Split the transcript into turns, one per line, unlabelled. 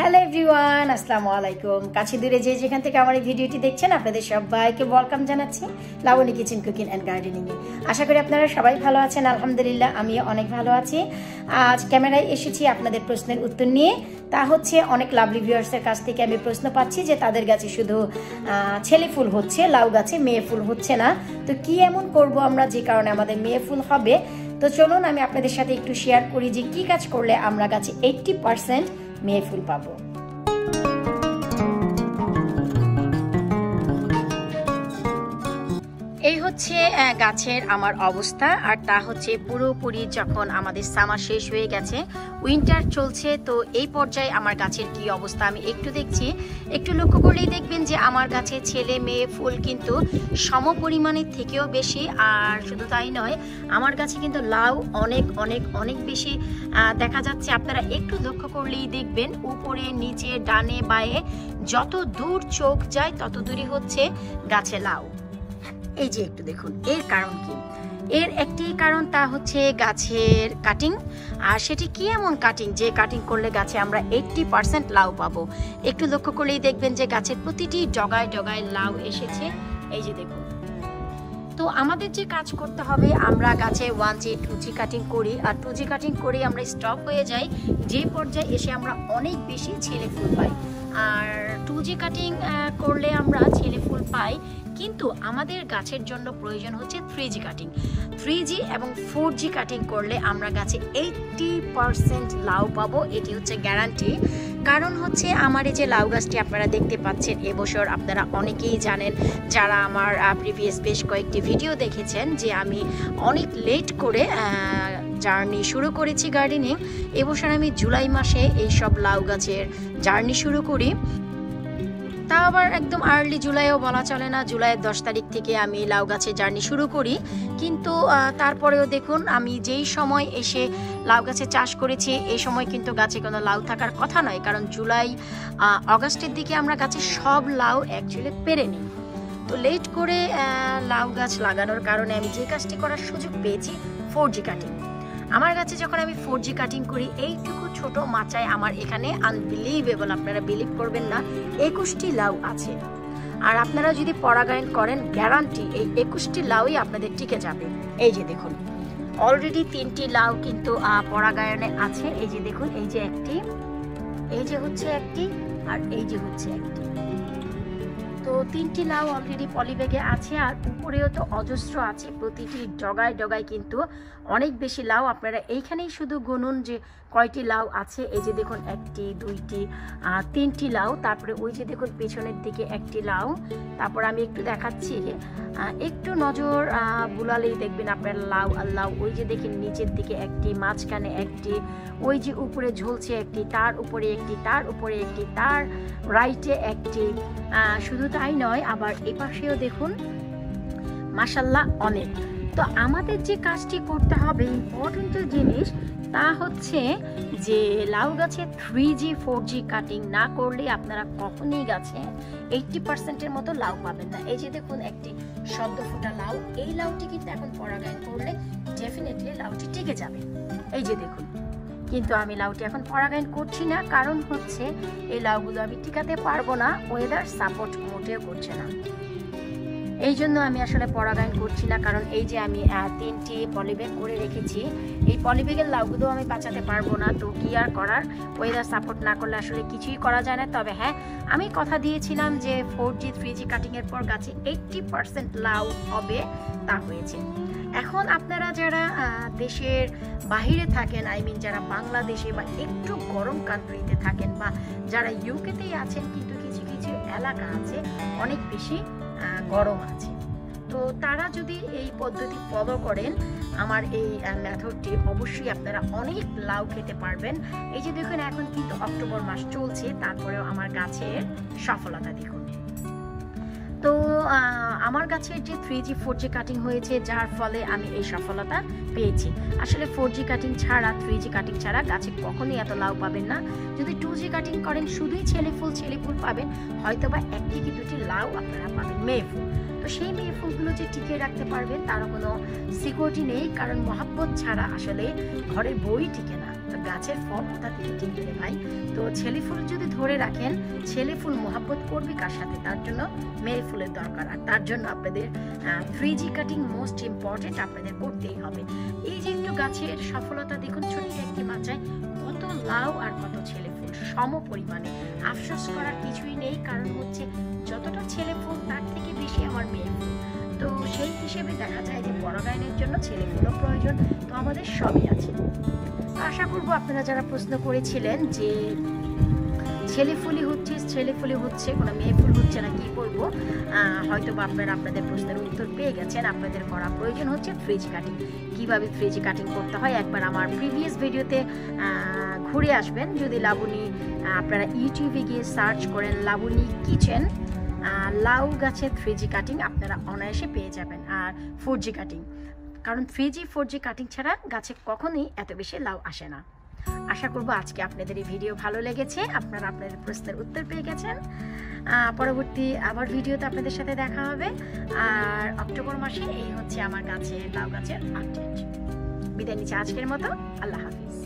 Hello everyone, আসসালামু আলাইকুম। কাছে দূরে যে যেখান থেকে আমার এই ভিডিওটি দেখছেন আপনাদের সবাইকে ওয়েলকাম জানাচ্ছি Labani kitchen cooking and gardening এ। আশা করি আপনারা সবাই ভালো আছেন। আলহামদুলিল্লাহ আমিও অনেক ভালো আছি। আজ ক্যামেরায় এসেছি আপনাদের প্রশ্নের উত্তর নিয়ে। তা হচ্ছে অনেক লাভলি ভিউয়ার্সের কাছ থেকে আমি প্রশ্ন পাচ্ছি যে তাদের গাছে শুধু ছেলে ফুল হচ্ছে, লাউ গাছে মেয়ে ফুল হচ্ছে না। তো কি এমন করব আমরা যে কারণে আমাদের মেয়ে ফুল হবে? তো চলুন আমি আপনাদের সাথে একটু শেয়ার করি যে কি কাজ করলে আমরা গাছে 80% মেয়ে ফুল পাবো। এই হচ্ছে গাছের আমার অবস্থা, আর তা হচ্ছে পুরোপুরি যখন আমাদের সামার শেষ হয়ে গেছে, উইন্টার চলছে। তো এই পর্যায়ে আমার গাছের কি অবস্থা আমি একটু দেখছি। একটু লক্ষ্য করলেই দেখবেন যে আমার গাছে ছেলে মেয়ে ফুল কিন্তু সম পরিমাণের থেকেও বেশি। আর শুধু তাই নয়, আমার গাছে কিন্তু লাউ অনেক অনেক অনেক বেশি দেখা যাচ্ছে। আপনারা একটু লক্ষ্য করলেই দেখবেন উপরে নিচে ডানে বায়ে যত দূর চোখ যায় তত দূরই হচ্ছে গাছে লাউ। এই যে একটু দেখুন, এর কারণ কি? এর একটি কারণ তা হচ্ছে গাছের কাটিং। আর সেটি কি এমন কাটিং যে কাটিং করলে গাছে আমরা 80% লাউ পাবো? একটু লক্ষ্য করলেই দেখবেন যে গাছের প্রতিটি ডগায় ডগায় লাউ এসেছে। এই যে দেখুন। তো আমাদের যে কাজ করতে হবে, আমরা গাছে 1G 2G কাটিং করি, আর 2G কাটিং করে আমরা স্টপ হয়ে যাই, যে পর্যায়ে এসে আমরা অনেক বেশি ছেলে ফুল পাই। আর 2G কাটিং করলে আমরা ছেলে ফুল পাই, কিন্তু আমাদের গাছের জন্য প্রয়োজন হচ্ছে 3G কাটিং। 3G এবং 4G কাটিং করলে আমরা গাছে 80% লাউ পাবো, এটি হচ্ছে গ্যারান্টি। কারণ হচ্ছে আমার এই যে লাউ গাছটি আপনারা দেখতে পাচ্ছেন, এবছর আপনারা অনেকেই জানেন যারা আমার প্রিভিয়াস বেশ কয়েকটি ভিডিও দেখেছেন যে আমি অনেক লেট করে জার্নি শুরু করেছি গার্ডেনিং। এবছর আমি জুলাই মাসে এইসব লাউ গাছের জার্নি শুরু করি। তা আবার একদম আর্লি জুলাইও বলা চলে না, জুলাইয়ের 10 তারিখ থেকে আমি লাউ গাছের জার্নি শুরু করি। কিন্তু তারপরেও দেখুন, আমি যেই সময় এসে লাউ গাছে চাষ করেছি এই সময় কিন্তু গাছে কোনো লাউ থাকার কথা নয়, কারণ জুলাই অগাস্টের দিকে আমরা গাছে সব লাউ অ্যাকচুয়ালি পেরে নিই। তো লেট করে লাউ গাছ লাগানোর কারণে আমি যে কাজটি করার সুযোগ পেয়েছি 4G কাটিং। আমার গাছে যখন আমি 4G কাটিং করি, এইটুকু ছোট মাচায় আমার এখানে আনবিলিভেবল, আপনারা বিলিভ করবেন না, 21টি লাউ আছে। আর আপনারা যদি পরাগায়ন করেন, গ্যারান্টি এই 21টি লাউই আপনাদের টিকে যাবে। এই যে দেখুন, অলরেডি 3টি লাউ কিন্তু পরাগায়নে আছে। এই যে দেখুন, এই যে একটি, এই যে হচ্ছে একটি, আর এই যে হচ্ছে একটি। তো 3টি লাউ অলরেডি পলিব্যাগে আছে, আর উপরেও তো অজস্র আছে। প্রতিটি ডগায় ডগায় কিন্তু অনেক বেশি লাউ। আপনারা এইখানেই শুধু গুনুন যে কয়টি লাউ আছে। এই যে দেখুন, 1টি 2টি 3টি লাউ। তারপরে ওই যে দেখুন পেছনের দিকে একটি লাউ। তারপর আমি একটু দেখাচ্ছি, একটু নজর বুলালেই দেখবেন আপনার লাউ আর লাউ। ওই যে দেখেন নিচের দিকে একটি, মাঝখানে একটি, ওই যে উপরে ঝুলছে একটি, তার উপরে একটি, তার উপরে একটি, তার রাইটে একটি। শুধু তাই নয়, আবার এপাশেও দেখুন মাশাআল্লাহ অনেক। তো আমাদের যে কাজটি করতে হবে, ইম্পর্টেন্ট জিনিস, তা হচ্ছে যে লাউ গাছে 3G 4G কাটিং না করলে আপনারা কখনোই গাছে 80%-এর মতো লাউ পাবেন না। এই যে দেখুন একটি সদ্য ফোটা লাউ, এই লাউটি কিন্তু এখন পরাগায়ন করলে ডেফিনেটলি লাউটি টিকে যাবে। এই যে দেখুন, কিন্তু আমি লাউটি এখন পরাগায়ন করছি না, কারণ হচ্ছে এই লাউগুলো আমি টিকাতে পারবো না, ওয়েদার সাপোর্ট মোটেও করছে না। এই জন্য আমি আসলে পরাগায়ন করছি না, কারণ এই যে আমি 3টি পলিব্যাগ করে রেখেছি, এই পলিব্যাগের লাউগুলো আমি বাঁচাতে পারবো না। তো কি আর করার, ওয়েদার সাপোর্ট না করলে আসলে কিছুই করা যায় না। তবে হ্যাঁ, আমি কথা দিয়েছিলাম যে 4G 3G কাটিংয়ের পর গাছে 80% লাউ হবে, তা হয়েছে। এখন আপনারা যারা দেশের বাহিরে থাকেন, যারা বাংলাদেশে বা একটু গরম কান্ট্রিতে থাকেন, বা যারা ইউকেতেই আছেন কিন্তু কিছু কিছু এলাকা আছে অনেক বেশি গরম আছে, তো তারা যদি এই পদ্ধতি ফলো করেন, আমার এই মেথডটি, অবশ্যই আপনারা অনেক লাউ খেতে পারবেন। এই যে দেখুন, এখন কিন্তু অক্টোবর মাস চলছে, তারপরেও আমার গাছের সফলতা দেখুন। তো আমার গাছের যে 3G 4G কাটিং হয়েছে, যার ফলে আমি এই সফলতা পেয়েছি। আসলে 4G কাটিং ছাড়া, 3G কাটিং ছাড়া গাছে কখনোই এত লাউ পাবেন না। যদি 2G কাটিং করেন, শুধুই ছেলে ফুল পাবেন, হয়তো বা 1টি কি 2টি লাউ আপনারা পাবেন মেয়ে ফুল। তো সেই মেয়ে ফুলগুলো যে টিকিয়ে রাখতে পারবেন তারও কোনো সিকিউরিটি নেই, কারণ মহাব্বত ছাড়া আসলে ঘরের বই টিকে না। তো গাছের ফল কোথা থেকে টিকবে ভাই? তো ছেলে ফুল যদি ধরে রাখেন, ছেলে ফুল মোহাব্বত করবে কার সাথে? তার জন্য মেয়ে ফুলের দরকার, আর তার জন্য আপনাদের 3G কাটিং মোস্ট ইম্পর্টেন্ট আপনাদের করতেই হবে। এই যে একটু গাছের সফলতা দেখুন, ছোট্ট একটি মাচায় কত লাউ আর কত ছেলে ফুল সম পরিমাণে। আফসোস করার কিছুই নেই, কারণ হচ্ছে যতটা ছেলে ফুল তার থেকে বেশি আমার মেয়ে ফুল। তো সেই হিসেবে দেখা যায় যে পরাগায়নের জন্য ছেলে ফুলও প্রয়োজন। তো আমাদের সবই আছে। আশা করবো আপনারা যারা প্রশ্ন করেছিলেন যে ছেলে ফুলই হচ্ছে কোনো মেয়ে ফুল হচ্ছে না, কি করবো, হয়তো বা আপনারা আপনাদের প্রশ্নের উত্তর পেয়ে গেছেন। আপনাদের করা প্রয়োজন হচ্ছে 3G কাটিং। কিভাবে 3G কাটিং করতে হয় একবার আমার প্রিভিয়াস ভিডিওতে ঘুরে আসবেন। যদি লাবণী আপনারা ইউটিউবে গিয়ে সার্চ করেন লাবণী কিচেন, লাউ গাছের 3G কাটিং আপনারা অনায়াসে পেয়ে যাবেন। আর 4G কাটিং, কারণ 3G 4G কাটিং ছাড়া গাছে কখনোই এত বেশি লাউ আসে না। আশা করবো আজকে আপনাদের এই ভিডিও ভালো লেগেছে, আপনারা আপনাদের প্রশ্নের উত্তর পেয়ে গেছেন। পরবর্তী আবার ভিডিওতে আপনাদের সাথে দেখা হবে। আর অক্টোবর মাসে এই হচ্ছে আমার গাছের লাউ গাছের আপডেট। বিদায় নিচ্ছি আজকের মতো, আল্লাহ হাফিজ।